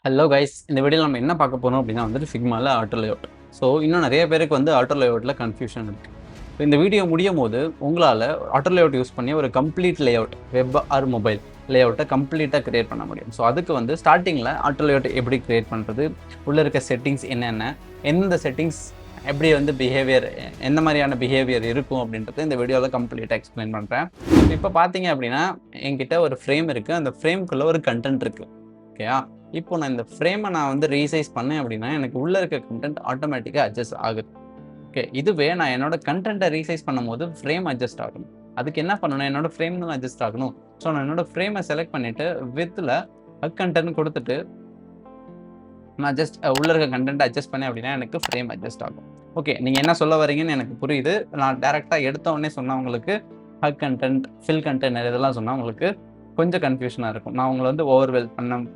Hello guys, இந்த வீடியோவில் நம்ம என்ன பார்க்க போறோம் அப்படின்னா வந்துட்டு ஃபிக்மால ஆட்டோ லேஅவுட். ஸோ இன்னும் நிறைய பேருக்கு வந்து ஆட்டோ லேஅவுட்டில் கன்ஃபியூஷன் இருக்குது. இப்போ இந்த வீடியோ முடியும் போது உங்களால் ஆட்டோ லேஅவுட் யூஸ் பண்ணி ஒரு complete layout web or mobile லேஅவுட்டை கம்ப்ளீட்டாக கிரியேட் பண்ண முடியும். ஸோ அதுக்கு வந்து ஸ்டார்டிங்கில் ஆட்டோ லேஅவுட் எப்படி கிரியேட் பண்ணுறது, உள்ளே இருக்க செட்டிங்ஸ் என்னென்ன, எந்த செட்டிங்ஸ் எப்படி வந்து பிஹேவியர், எந்த மாதிரியான பிஹேவியர் இருக்கும் அப்படின்றது இந்த வீடியோவில் கம்ப்ளீட்டாக எக்ஸ்பிளைன் பண்ணுறேன். இப்போ பார்த்தீங்க அப்படின்னா என்கிட்ட ஒரு ஃப்ரேம் இருக்குது, அந்த ஃப்ரேம்குள்ளே ஒரு கண்டென்ட் இருக்குது. ஓகேயா? இப்போ நான் இந்த ஃப்ரேமை வந்து ரீசைஸ் பண்ணேன் அப்படின்னா எனக்கு உள்ளே இருக்க கண்டென்ட் ஆட்டோமேட்டிக்காக அட்ஜஸ்ட் ஆகுது. ஓகே, இதுவே நான் என்னோட கண்டென்ட்டை ரீசைஸ் பண்ணும்போது ஃப்ரேம் அட்ஜஸ்ட் ஆகணும். அதுக்கு என்ன பண்ணணும், என்னோட ஃப்ரேம் தான் அட்ஜஸ்ட் ஆகணும். ஸோ நான் என்னோட ஃப்ரேமை செலக்ட் பண்ணிவிட்டு வித்தில் கண்டென்ட் கொடுத்துட்டு நான் ஜஸ்ட் உள்ளே இருக்க கண்டென்ட் அட்ஜஸ்ட் பண்ணேன் அப்படின்னா எனக்கு ஃப்ரேம் அட்ஜஸ்ட் ஆகும். ஓகே, நீங்கள் என்ன சொல்ல வரீங்கன்னு எனக்கு புரியுது. நான் டேரெக்டாக எடுத்தோடனே சொன்னால் உங்களுக்கு கண்டென்ட், ஃபில் கண்டெய்னர் இதெல்லாம் சொன்னால் உங்களுக்கு கொஞ்சம் கன்ஃபியூஷனாக இருக்கும். நான் உங்களை வந்து ஓவர்வெல்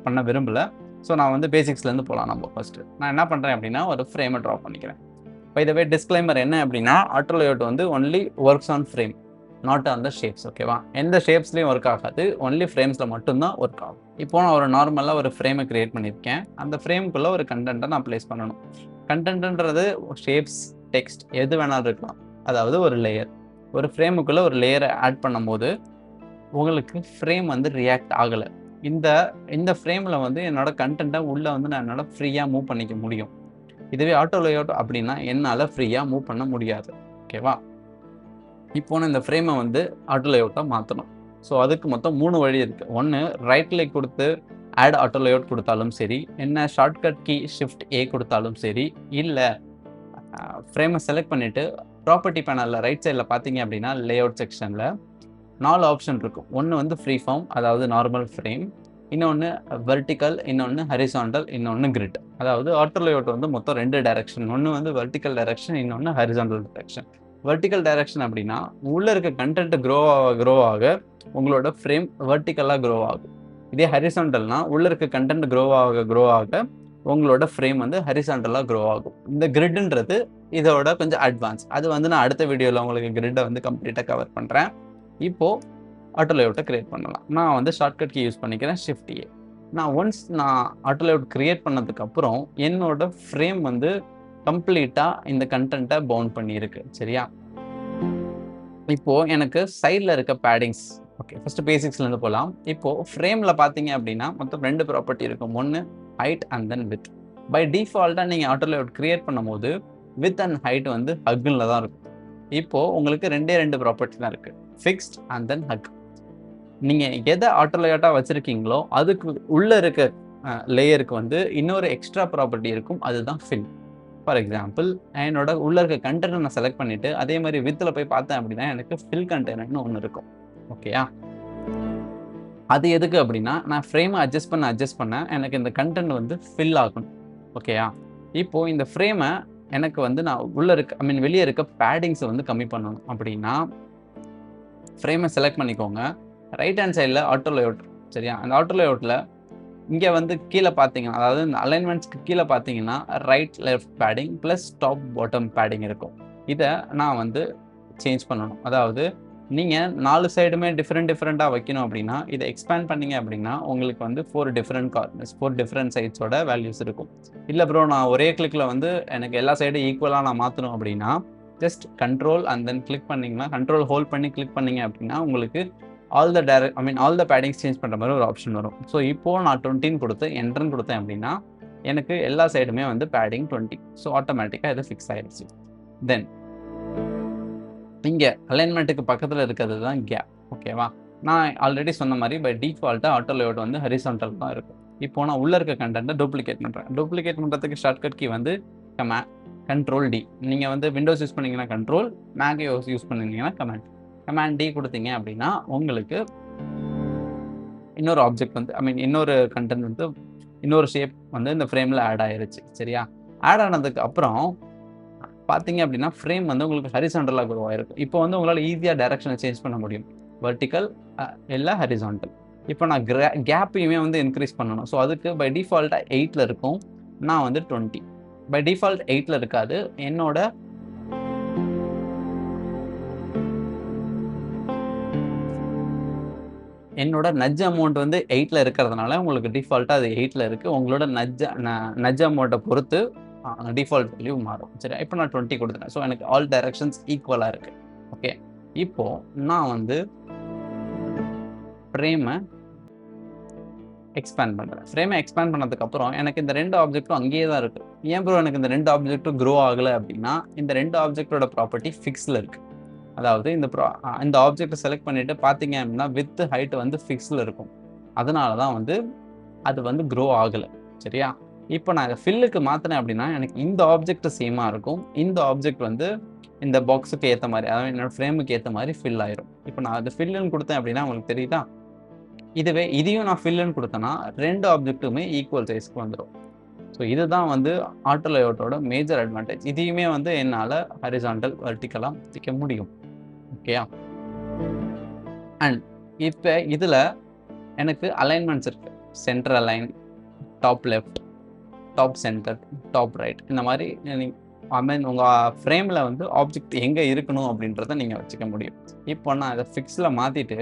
பண்ண விரும்பலை. ஸோ நான் வந்து பேசிக்ஸ்லேருந்து போகலாம். நம்ம ஃபஸ்ட்டு நான் என்ன பண்ணுறேன் அப்படின்னா ஒரு ஃப்ரேமை ட்ரா பண்ணிக்கிறேன். பை த வே டிஸ்க்ளைமர் என்ன அப்படின்னா ஆட்டோ லேஅவுட் வந்து only works on frame, not on the shapes. ஓகேவா? எந்த ஷேப்ஸ்லையும் ஒர்க் ஆகாது, ஒன்லி ஃப்ரேம்ஸில் மட்டும்தான் ஒர்க் ஆகும். இப்போ நான் ஒரு நார்மலாக ஒரு ஃப்ரேமை கிரியேட் பண்ணியிருக்கேன். அந்த ஃப்ரேமுக்குள்ளே ஒரு கண்டென்ட்டை நான் ப்ளேஸ் பண்ணணும். கண்டென்ட்ன்றது ஷேப்ஸ், டெக்ஸ்ட் எது வேணாலும் இருக்கலாம். அதாவது ஒரு லேயர், ஒரு ஃப்ரேமுக்குள்ளே ஒரு லேயரை ஆட் பண்ணும்போது உங்களுக்கு ஃப்ரேம் வந்து ரியாக்ட் ஆகலை. இந்த ஃப்ரேமில் வந்து என்னோட கண்டென்ட்டை உள்ளே வந்து நான் என்னால் ஃப்ரீயாக மூவ் பண்ணிக்க முடியும். இதுவே ஆட்டோ லேஅவுட் அப்படின்னா என்னால் ஃப்ரீயாக மூவ் பண்ண முடியாது. ஓகேவா? இப்போ நான் இந்த ஃப்ரேமை வந்து ஆட்டோ லேஅவுட்டாக மாற்றணும். ஸோ அதுக்கு மொத்தம் 3 வழி இருக்குது. ஒன்று, ரைட் கிளிக் கொடுத்து ஆட் ஆட்டோ லேஅவுட் கொடுத்தாலும் சரி, என்ன ஷார்ட்கட் கீ ஷிஃப்ட் ஏ கொடுத்தாலும் சரி, இல்லை ஃப்ரேமை செலக்ட் பண்ணிவிட்டு ப்ராப்பர்ட்டி பேனலில் ரைட் சைடில் பார்த்தீங்க அப்படின்னா லேஅவுட் செக்ஷனில் 4 ஆப்ஷன் இருக்கும். ஒன்று வந்து ஃப்ரீ ஃபார்ம், அதாவது நார்மல் ஃப்ரேம், இன்னொன்று வெர்டிக்கல், இன்னொன்று ஹரிசாண்டல், இன்னொன்று கிரிட். அதாவது ஆட்டோ லேஅவுட் வந்து மொத்தம் 2 டைரக்ஷன். ஒன்று வந்து வெர்டிக்கல் டைரக்ஷன், இன்னொன்று ஹரிசாண்டல் டைரக்ஷன். வெர்டிக்கல் டைரக்ஷன் அப்படின்னா உள்ளே இருக்க கண்டென்ட் க்ரோ ஆக உங்களோட ஃப்ரேம் வெர்டிக்கலாக க்ரோ ஆகும். இதே ஹரிசாண்டல்னா உள்ளே இருக்க கண்டென்ட் க்ரோ ஆக உங்களோட ஃப்ரேம் வந்து ஹரிசாண்டலாக க்ரோ ஆகும். இந்த கிரிட்ன்றது இதோட கொஞ்சம் அட்வான்ஸ். அது வந்து நான் அடுத்த வீடியோவில் உங்களுக்கு கிரிட்டை வந்து கம்ப்ளீட்டாக கவர் பண்ணுறேன். இப்போது ஆட்டோ லேஅவுட்டை கிரியேட் பண்ணலாம். நான் வந்து ஷார்ட்கட் கீ யூஸ் பண்ணிக்கிறேன், ஷிஃப்ட் ஏ. நான் ஆட்டோ லேஅவுட் கிரியேட் பண்ணதுக்கப்புறம் என்னோட ஃப்ரேம் வந்து கம்ப்ளீட்டாக இந்த கண்டென்ட்டை பவுண்ட் பண்ணியிருக்கு. சரியா? இப்போது எனக்கு சைடில் இருக்க பேடிங்ஸ், ஓகே, ஃபஸ்ட்டு பேசிக்ஸ்லேருந்து போகலாம். இப்போது ஃப்ரேமில் பார்த்தீங்க அப்படின்னா மொத்தம் 2 ப்ராப்பர்ட்டி இருக்கும். ஒன்று height and then width. By டிஃபால்ட்டாக நீங்கள் ஆட்டோ லேஅவுட் கிரியேட் பண்ணும்போது வித் அண்ட் ஹைட் வந்து ஹக்கில் தான் இருக்கும். இப்போது உங்களுக்கு 2 ப்ராப்பர்ட்டி தான் இருக்குது, ஃபிக்ஸ்ட் அண்ட் தென் ஹக். நீங்கள் எதை ஆட்டோ லேஅவுட்டாக வச்சுருக்கீங்களோ அதுக்கு உள்ளே இருக்க லேயருக்கு வந்து இன்னொரு எக்ஸ்ட்ரா ப்ராப்பர்ட்டி இருக்கும், அதுதான் ஃபில். ஃபார் எக்ஸாம்பிள், என்னோட உள்ளே இருக்க கண்டென்ட்டை நான் செலக்ட் பண்ணிவிட்டு அதே மாதிரி வித்தில் போய் பார்த்தேன் அப்படின்னா எனக்கு ஃபில் கண்டெய்னர்னு ஒன்று இருக்கும். ஓகேயா? அது எதுக்கு அப்படின்னா நான் ஃப்ரேமை அட்ஜஸ்ட் பண்ண எனக்கு இந்த கண்டென்ட் வந்து ஃபில் ஆகணும். ஓகேயா? இப்போது இந்த ஃப்ரேமை எனக்கு வந்து நான் உள்ளே இருக்க வெளியே இருக்க பேடிங்ஸை வந்து கம்மி பண்ணணும் அப்படின்னா ஃப்ரேமை செலக்ட் பண்ணிக்கோங்க. ரைட் ஹேண்ட் சைடில் ஆட்டோ லேஅவுட். சரியா? அந்த ஆட்டோ லேஅவுட்டில் இங்கே வந்து கீழே பார்த்தீங்கன்னா, அதாவது இந்த அலைன்மெண்ட்ஸ்க்கு கீழே பார்த்தீங்கன்னா right left padding plus top bottom padding இருக்கும். இதை நான் வந்து சேஞ்ச் பண்ணணும். அதாவது நீங்கள் 4 சைடுமே டிஃப்ரெண்ட்டாக வைக்கணும் அப்படின்னா இதை எக்ஸ்பேண்ட் பண்ணிங்க அப்படின்னா உங்களுக்கு வந்து 4 டிஃப்ரெண்ட் கார்னர்ஸ், 4 டிஃப்ரெண்ட் சைட்ஸோட வேல்யூஸ் இருக்கும். இல்லை ப்ரோ, நான் ஒரே கிளிக்கில் வந்து எனக்கு எல்லா சைடும் ஈக்குவலாக நான் மாற்றணும் அப்படின்னா just control and then click பண்ணிங்கன்னா, கண்ட்ரோல் ஹோல்ட் பண்ணி கிளிக் பண்ணிங்க அப்படின்னா உங்களுக்கு ஆல் த பேடிங்ஸ் சேஞ்ச் பண்ணுற மாதிரி ஒரு ஆப்ஷன் வரும். ஸோ இப்போது நான் 20 கொடுத்து என்டர்ன்னு கொடுத்தேன் அப்படின்னா எனக்கு எல்லா சைடுமே வந்து பேடிங் 20. ஸோ ஆட்டோமேட்டிக்காக இது ஃபிக்ஸ் ஆகிடுச்சு. தென் இங்கே அலைன்மெண்ட்டுக்கு பக்கத்தில் இருக்கிறது தான் கேப். ஓகேவா? நான் ஆல்ரெடி சொன்ன மாதிரி பை டிஃபால்ட்டாக ஆட்டோ லேஅவுட் வந்து ஹரிசாண்டல் தான் இருக்கும். இப்போ நான் உள்ளே இருக்க கண்டென்ட்டை டூப்ளிகேட் பண்ணுறேன். டூப்ளிகேட் பண்ணுறதுக்கு ஷார்ட்கட் கீ வந்து கண்ட்ரோல் டி. நீங்கள் வந்து விண்டோஸ் யூஸ் பண்ணிங்கன்னா கண்ட்ரோல், மேக் யூஸ் பண்ணிங்கன்னா கமாண்ட் டி கொடுத்தீங்க அப்படின்னா உங்களுக்கு இன்னொரு ஆப்ஜெக்ட் வந்து இன்னொரு கண்டென்ட் வந்து இன்னொரு ஷேப் வந்து இந்த ஃப்ரேமில் ஆட் ஆயிருச்சு. சரியா? ஆட் ஆனதுக்கு அப்புறம் பார்த்தீங்க அப்படின்னா ஃப்ரேம் வந்து உங்களுக்கு ஹரிசாண்டலாக க்ரோ ஆகிருக்கும். இப்போ வந்து உங்களால் ஈஸியாக டைரக்ஷனை சேஞ்ச் பண்ண முடியும், வெர்டிக்கல் இல்லை ஹரிசாண்டல். இப்போ நான் கேப்பையுமே வந்து இன்க்ரீஸ் பண்ணணும். ஸோ அதுக்கு பை டிஃபால்ட்டாக 8ல் இருக்கும், நான் வந்து 20. பை டிஃபால்ட் 8ல் இருக்காது, என்னோட என்னோட நட்ஜ் அமௌண்ட் வந்து 8ல் இருக்கிறதுனால உங்களுக்கு டிஃபால்ட்டாக அது 8ல் இருக்குது. உங்களோட நட்ஜ் அமௌண்ட்டை பொறுத்து டிஃபால்ட் வேல்யூ மாறும். சரி, இப்போ நான் 20 கொடுத்துட்டேன். ஸோ எனக்கு ஆல் டைரக்ஷன்ஸ் ஈக்குவலாக இருக்குது. ஓகே, இப்போது நான் வந்து ஃப்ரேமை எக்ஸ்பேண்ட் பண்ணுறேன். ஃப்ரேமை எக்ஸ்பேண்ட் பண்ணதுக்கப்புறம் எனக்கு இந்த 2 ஆப்ஜெக்ட்டும் அங்கேயே தான் இருக்குது. ஏன் ப்ரோ எனக்கு இந்த 2 ஆப்ஜெக்ட்டும் க்ரோ ஆகலை அப்படின்னா, இந்த 2 ஆப்ஜெக்டோட ப்ராப்பர்ட்டி ஃபிக்ஸில் இருக்குது. அதாவது இந்த ஆப்ஜெக்ட்டை செலக்ட் பண்ணிவிட்டு பார்த்தீங்க அப்படின்னா வித் ஹைட் வந்து ஃபிக்ஸில் இருக்கும். அதனால தான் வந்து அது வந்து க்ரோ ஆகலை. சரியா, இப்போ நான் ஃபில்லுக்கு மாற்றினேன் அப்படின்னா எனக்கு இந்த ஆப்ஜெக்ட் சேமாக இருக்கும். இந்த ஆப்ஜெக்ட் வந்து இந்த பாக்ஸுக்கு ஏற்ற மாதிரி, அதாவது என்னோடய ஃப்ரேமுக்கு ஏற்ற மாதிரி ஃபில் ஆயிரும். இப்போ நான் அது ஃபில்லுன்னு கொடுத்தேன் அப்படின்னா உங்களுக்கு தெரியுதா, இதுவே இதையும் நான் ஃபில்லுன்னு கொடுத்தேன்னா 2 ஆப்ஜெக்ட்டுமே ஈக்குவல் சைஸ்க்கு வந்துடும். ஸோ இதுதான் வந்து ஆட்டோ லேஅவுட்டோட மேஜர் அட்வான்டேஜ். இதையுமே வந்து என்னால் ஹரிசாண்டல் வெர்டிக்கலாக வைக்க முடியும். ஓகேயா, அண்ட் இப்போ இதில் எனக்கு அலைன்மெண்ட்ஸ் இருக்குது. Centre align, top left, top centre, top right. இந்த மாதிரி உங்கள் ஃப்ரேமில் வந்து ஆப்ஜெக்ட் எங்கே இருக்கணும் அப்படின்றத நீங்கள் வச்சுக்க முடியும். இப்போ நான் அதை ஃபிக்ஸில் மாற்றிட்டு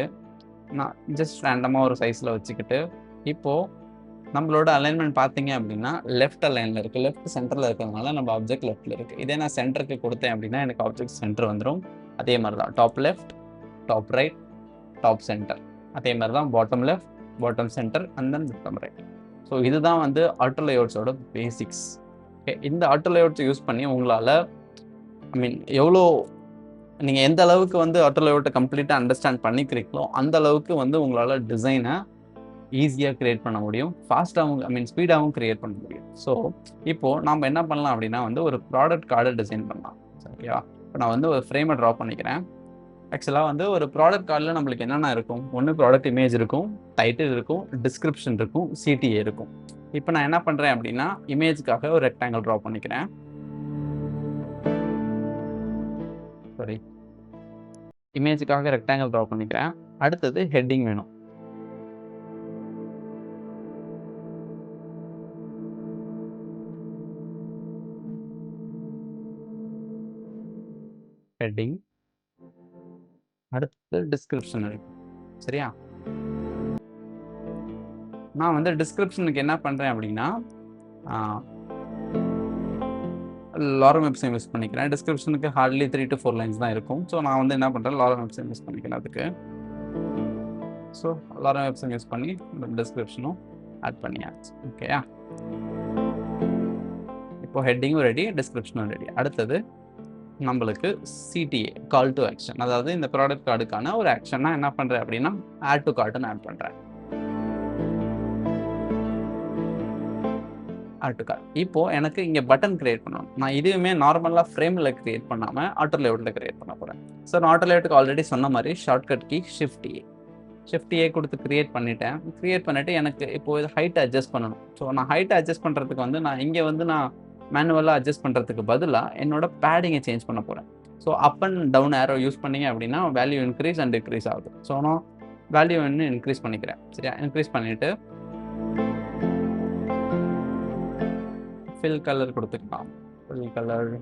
நான் ஜஸ்ட் ரேண்டமாக ஒரு சைஸில் வச்சுக்கிட்டு, இப்போது நம்மளோட அலைன்மெண்ட் பார்த்தீங்க அப்படின்னா லெஃப்ட் அலைனில் இருக்குது. லெஃப்ட் சென்டரில் இருக்கிறதுனால நம்ம ஆப்ஜெக்ட் லெஃப்ட்டில் இருக்குது. இதே நான் சென்டருக்கு கொடுத்தேன் அப்படின்னா எனக்கு ஆப்ஜெக்ட் சென்டர் வந்துடும். அதே மாதிரி தான் top left, top right, top centre. அதே மாதிரி தான் bottom left, bottom centre and then bottom right. So இதுதான் வந்து ஆட்டோ லேஅவுட்ஸோட பேசிக்ஸ். ஓகே, இந்த ஆட்டோ லேஅவுட்ஸ் யூஸ் பண்ணி உங்களால் எவ்வளோ நீங்கள் எந்த அளவுக்கு வந்து ஆட்டோ லேஅவுட்டை கம்ப்ளீட்டாக அண்டர்ஸ்டாண்ட் பண்ணிக்கிறீங்களோ அந்த அளவுக்கு வந்து உங்களால் டிசைனை ஈஸியாக க்ரியேட் பண்ண முடியும். ஃபாஸ்ட்டாகவும் ஸ்பீடாகவும் க்ரியேட் பண்ண முடியும். ஸோ இப்போது நம்ம என்ன பண்ணலாம் அப்படின்னா வந்து ஒரு ப்ராடக்ட் கார்டை டிசைன் பண்ணலாம். சரியா, இப்போ நான் வந்து ஒரு ஃப்ரேமை ட்ரா பண்ணிக்கிறேன். ஆக்சுவலாக வந்து ஒரு ப்ராடக்ட் கார்டில் நம்மளுக்கு என்னென்ன இருக்கும், ஒன்று ப்ராடக்ட் இமேஜ் இருக்கும், டைட்டில் இருக்கும், டிஸ்கிரிப்ஷன் இருக்கும், சிடிஏ இருக்கும். இப்போ நான் என்ன பண்ணுறேன் அப்படின்னா இமேஜுக்காக ஒரு ரெக்டாங்கிள் ட்ரா பண்ணிக்கிறேன். இமேஜுக்காக ரெக்டாங்கிள் ட்ரா பண்ணிக்கிறேன். அடுத்தது ஹெட்டிங் வேணும். ஹெட்டிங், அடுத்து டிஸ்கிரிப்ஷன் இருக்கு. சரியா, நான் வந்து டிஸ்கிரிப்ஷனுக்கு என்ன பண்ணுறேன் அப்படின்னா லாரம் வெப்சைட் யூஸ் பண்ணிக்கிறேன். டிஸ்கிரிப்ஷனுக்கு ஹார்ட்லி 3 to 4 லைன்ஸ் தான் இருக்கும். ஸோ நான் வந்து என்ன பண்ணுறேன், லாரம் வெப்சைட் யூஸ் பண்ணிக்கிறேன் அதுக்கு. ஸோ லாரம் வெப்சைட் யூஸ் பண்ணி டிஸ்கிரிப்ஷனும் ஆட் பண்ணியாச்சு. ஓகேயா, இப்போ ஹெட்டிங்கும் ரெடி, டிஸ்கிரிப்ஷனும் ரெடி. அடுத்தது நம்மளுக்கு சிடிஏ, கால் டு ஆக்ஷன். அதாவது இந்த ப்ராடக்ட் கார்டுக்கான ஒரு ஆக்ஷன்னா என்ன பண்ணுறேன் அப்படின்னா ஆட் டு கார்டுன்னு ஆட் பண்ணுறேன். Add to card. இப்போது எனக்கு இங்கே பட்டன் கிரியேட் பண்ணணும். நான் இதுவுமே நார்மலாக ஃப்ரேமில் கிரியேட் பண்ணாமல் ஆட்டோ லேஅவுட்டில் கிரியேட் பண்ண போகிறேன். ஸோ நான் ஆட்டோ லேஅவுட்டுக்கு ஆல்ரெடி சொன்ன மாதிரி ஷார்ட்கட் கீ ஷிஃப்ட் ஏ கொடுத்து கிரியேட் பண்ணிவிட்டு எனக்கு இப்போது ஹைட்டை அட்ஜஸ்ட் பண்ணணும். ஸோ நான் ஹைட்டை அட்ஜஸ்ட் பண்ணுறதுக்கு வந்து நான் இங்கே வந்து நான் மேனுவலாக அட்ஜஸ்ட் பண்ணுறதுக்கு பதிலாக என்னோட பேடிங்கை சேஞ்ச் பண்ண போகிறேன். So up and down arrow use பண்ணிங்க அப்படின்னா வேல்யூ இன்க்ரீஸ் அண்ட் டிக்ரீஸ் ஆகுது. ஸோ நான் வேல்யூ இன்னும் இன்க்ரீஸ் பண்ணிக்கிறேன். சரியா, இன்க்ரீஸ் பண்ணிவிட்டு ஃபில் கலர் கொடுத்துக்கலாம். ஃபில் கலர்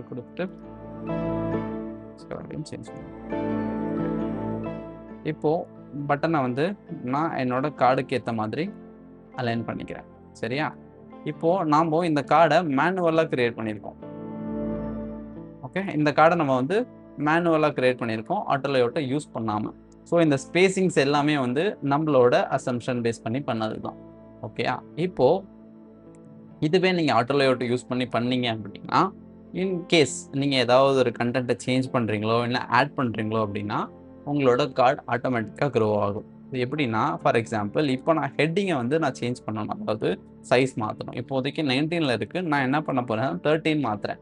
கொடுத்துட்டு சேஞ்ச் பண்ணுவேன். இப்போது பட்டனை வந்து நான் என்னோட கார்டுக்கு ஏற்ற மாதிரி அலைன் பண்ணிக்கிறேன். சரியா, இப்போது நாம் இந்த கார்டை மேனுவலாக க்ரியேட் பண்ணியிருக்கோம். ஓகே, இந்த கார்டை நம்ம வந்து மேனுவலாக க்ரியேட் பண்ணியிருக்கோம் ஆட்டோ லேஅவுட்டை யூஸ் பண்ணாமல். ஸோ இந்த ஸ்பேசிங்ஸ் எல்லாமே வந்து நம்மளோட அசம்ஷன் பேஸ் பண்ணி பண்ணது தான். ஓகேயா, இப்போது இதுவே நீங்கள் ஆட்டோ லேஅவுட்டை யூஸ் பண்ணீங்க அப்படின்னா இன்கேஸ் நீங்கள் ஏதாவது ஒரு கண்டென்ட்டை சேஞ்ச் பண்ணுறீங்களோ இல்லை ஆட் பண்ணுறீங்களோ அப்படின்னா உங்களோட கார்டு ஆட்டோமேட்டிக்காக க்ரோ ஆகும். இது எப்படின்னா, ஃபார் எக்ஸாம்பிள் இப்போ நான் ஹெட்டிங்கை வந்து நான் சேஞ்ச் பண்ணணும், அதாவது சைஸ் மாற்றணும். இப்போதைக்கு 19ல் இருக்குது, நான் என்ன பண்ண போகிறேன் 13 மாற்றுறேன்.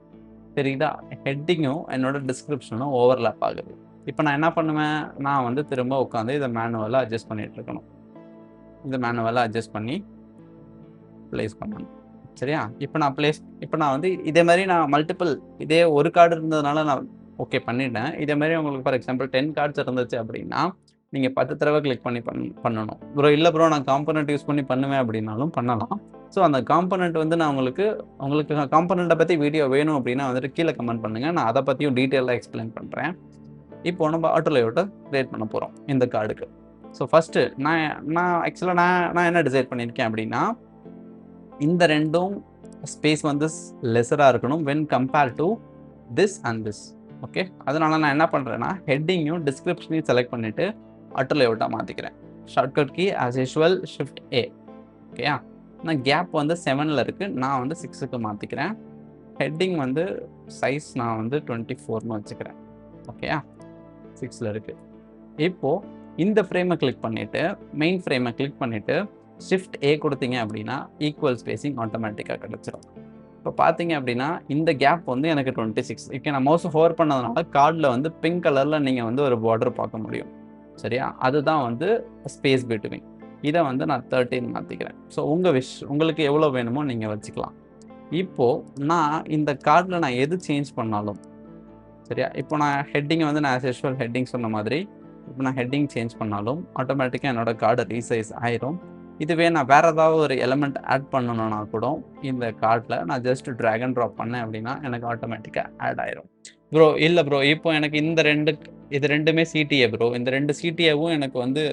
சரிங்களா, ஹெட்டிங்கும் என்னோட டிஸ்கிரிப்ஷனும் ஓவர்லேப் ஆகுது. இப்போ நான் என்ன பண்ணுவேன், நான் வந்து திரும்ப உட்காந்து இதை மேனுவலாக அட்ஜஸ்ட் பண்ணிகிட்டு இருக்கணும். இதை மேனுவலாக அட்ஜஸ்ட் பண்ணி ப்ளேஸ் பண்ணணும். சரியா, இப்போ நான் வந்து இதே மாதிரி நான் மல்டிபிள் இதே ஒரு கார்டு இருந்ததுனால நான் ஓகே பண்ணிட்டேன். இதே மாதிரி உங்களுக்கு ஃபார் எக்ஸாம்பிள் 10 கார்ட்ஸ் இருந்துச்சு அப்படின்னா நீங்கள் 10 தடவை கிளிக் பண்ணி பண்ணணும். ப்ரோ இல்லை ப்ரோ நான் காம்பனண்ட் யூஸ் பண்ணி பண்ணுவேன் அப்படின்னாலும் பண்ணலாம். ஸோ அந்த காம்பனண்ட் வந்து நான் உங்களுக்கு காம்பனண்ட்டை பற்றி வீடியோ வேணும் அப்படின்னா வந்துட்டு கீழே கமெண்ட் பண்ணுங்கள், நான் அதை பற்றியும் டீட்டெயிலாக எக்ஸ்பிளைன் பண்ணுறேன். இப்போ நம்ம ஆட்டோ லேஅவுட்டை கிரியேட் பண்ண போகிறோம் இந்த கார்டுக்கு. ஸோ ஃபஸ்ட்டு நான் ஆக்சுவலாக நான் என்ன டிசைட் பண்ணியிருக்கேன் அப்படின்னா, இந்த ரெண்டும் ஸ்பேஸ் வந்து லெஸராக இருக்கணும் when compare to this and this. Okay, அதனால நான் என்ன பண்ணுறேன்னா ஹெட்டிங்கையும் டிஸ்கிரிப்ஷனையும் செலக்ட் பண்ணிவிட்டு ஆட்டோ லேஅவுட்டாக மாற்றிக்கிறேன். Shortcut key as usual shift A. ஓகேயா, நான் கேப் வந்து 7ல் இருக்குது, நான் வந்து 6க்கு மாற்றிக்கிறேன். ஹெட்டிங் வந்து சைஸ் நான் வந்து 24னு வச்சுக்கிறேன். ஓகேயா, 6ல் இருக்குது. இப்போது இந்த ஃப்ரேமை கிளிக் பண்ணிவிட்டு மெயின் ஃப்ரேமை கிளிக் பண்ணிவிட்டு ஷிஃப்ட் ஏ கொடுத்தீங்க அப்படின்னா ஈக்குவல் ஸ்பேசிங் ஆட்டோமேட்டிக்காக கிடச்சிரும். இப்போ பார்த்தீங்க அப்படின்னா இந்த கேப் வந்து எனக்கு 26. இப்போ நான் மவுஸை ஹோவர் பண்ணதுனால கார்டில் வந்து பிங்க் கலரில் நீங்கள் வந்து ஒரு பார்டர் பார்க்க முடியும். சரியா, அதுதான் வந்து ஸ்பேஸ் பிட்வீன். இதை வந்து நான் 13 மாற்றிக்கிறேன். ஸோ உங்களுக்கு எவ்வளோ வேணுமோ நீங்கள் வச்சுக்கலாம். இப்போது நான் இந்த கார்டில் நான் எது சேஞ்ச் பண்ணாலும் சரியா, இப்போ நான் ஹெட்டிங்கை வந்து நான் ஆஸ் யூஷுவல் ஹெட்டிங் சொன்ன மாதிரி இப்போ நான் ஹெட்டிங் சேஞ்ச் பண்ணாலும் ஆட்டோமேட்டிக்காக என்னோடய கார்டு ரீசைஸ் ஆயிரும். இதுவே நான் வேறு ஏதாவது ஒரு எலமெண்ட் ஆட் பண்ணணுன்னா கூட இந்த கார்டில் நான் ஜஸ்ட் ட்ராக் அண்ட் ட்ராப் பண்ணேன் அப்படின்னா எனக்கு ஆட்டோமேட்டிக்காக ஆட் ஆயிரும். ப்ரோ இல்லை ப்ரோ, இப்போ எனக்கு இது ரெண்டுமே சிடிஏ ப்ரோ, இந்த 2 சிடிஏவும் எனக்கு வந்து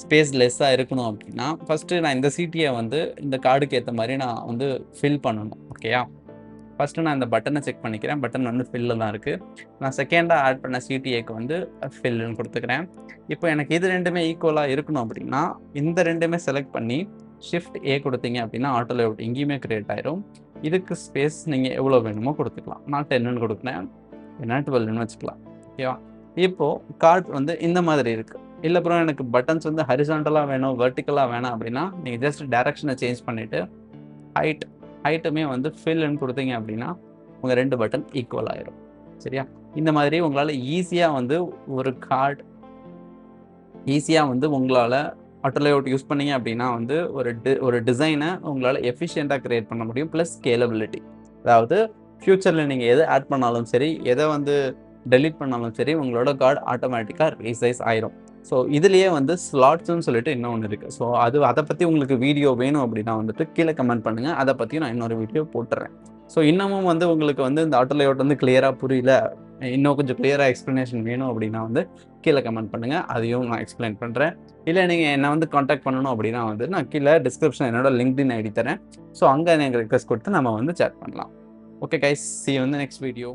ஸ்பேஸ் லெஸ்ஸாக இருக்கணும் அப்படின்னா ஃபஸ்ட்டு நான் இந்த சிடிஏ வந்து இந்த கார்டுக்கு ஏற்ற மாதிரி நான் வந்து ஃபில் பண்ணணும். ஓகேயா, ஃபஸ்ட்டு நான் இந்த பட்டனை செக் பண்ணிக்கிறேன். பட்டன் வந்து ஃபில்லில் தான் இருக்குது. நான் செகண்டாக ஆட் பண்ண சிடிஏக்கு வந்து ஃபில்லுன்னு கொடுத்துக்கிறேன். இப்போ எனக்கு இது ரெண்டுமே ஈக்குவலாக இருக்கணும் அப்படின்னா இந்த ரெண்டுமே செலக்ட் பண்ணி ஷிஃப்ட் ஏ கொடுத்தீங்க அப்படின்னா ஆட்டோ லேஅவுட் எங்கேயுமே க்ரியேட் ஆயிரும். இதுக்கு ஸ்பேஸ் நீங்கள் எவ்வளோ வேணுமோ கொடுத்துக்கலாம். நான் 10ன்னு கொடுக்குறேன், என்ன 12ன்னு வச்சுக்கலாம். ஓகேவா, இப்போது கார்ட் வந்து இந்த மாதிரி இருக்குது. இல்லை அப்புறம் எனக்கு பட்டன்ஸ் வந்து ஹரிசாண்டலாக வேணும் வெர்டிக்கலாக வேணாம் அப்படின்னா நீங்கள் ஜஸ்ட் டைரக்ஷனை சேஞ்ச் பண்ணிவிட்டு ஹைட்டுமே வந்து ஃபில்லுன்னு கொடுத்தீங்க அப்படின்னா உங்கள் 2 பட்டன் ஈக்குவல் ஆயிரும். சரியா, இந்த மாதிரி உங்களால் ஈஸியாக வந்து ஒரு கார்டு உங்களால் ஆட்டோ லேஅவுட் யூஸ் பண்ணீங்க அப்படின்னா வந்து ஒரு டிசைனை உங்களால் எஃபிஷியண்ட்டாக க்ரியேட் பண்ண முடியும். ப்ளஸ் ஸ்கேலபிலிட்டி, அதாவது ஃப்யூச்சரில் நீங்கள் எதை ஆட் பண்ணாலும் சரி, எதை வந்து டெலீட் பண்ணாலும் சரி, உங்களோட கார்டு ஆட்டோமேட்டிக்காக ரீசைஸ் ஆயிரும். ஸோ இதுலேயே வந்து ஸ்லாட்ஸ்ன்னு சொல்லிட்டு இன்னொன்று இருக்குது. ஸோ அதை பற்றி உங்களுக்கு வீடியோ வேணும் அப்படின்னா வந்துட்டு கீழே கமெண்ட் பண்ணுங்கள், அதை பற்றியும் நான் இன்னொரு வீடியோ போட்டுறேன். ஸோ இன்னமும் வந்து உங்களுக்கு வந்து இந்த ஆட்டோ லேஅவுட் வந்து கிளியராக புரியல, இன்னும் கொஞ்சம் கிளியராக எக்ஸ்ப்ளனேஷன் வேணும் அப்படின்னா வந்து கீழே கமெண்ட் பண்ணுங்கள், அதையும் நான் எக்ஸ்பிளைன் பண்ணுறேன். இல்லை நீங்கள் என்னை வந்து காண்டாக்ட் பண்ணணும் அப்படின்னா வந்து நான் கீழே டிஸ்கிரிப்ஷன் என்னோட லிங்க்டின் ஐடி தரேன். ஸோ அங்கே நீங்கள் ரிக்வெஸ்ட் கொடுத்து நம்ம வந்து சேட் பண்ணலாம். Okay guys, see you in the next video.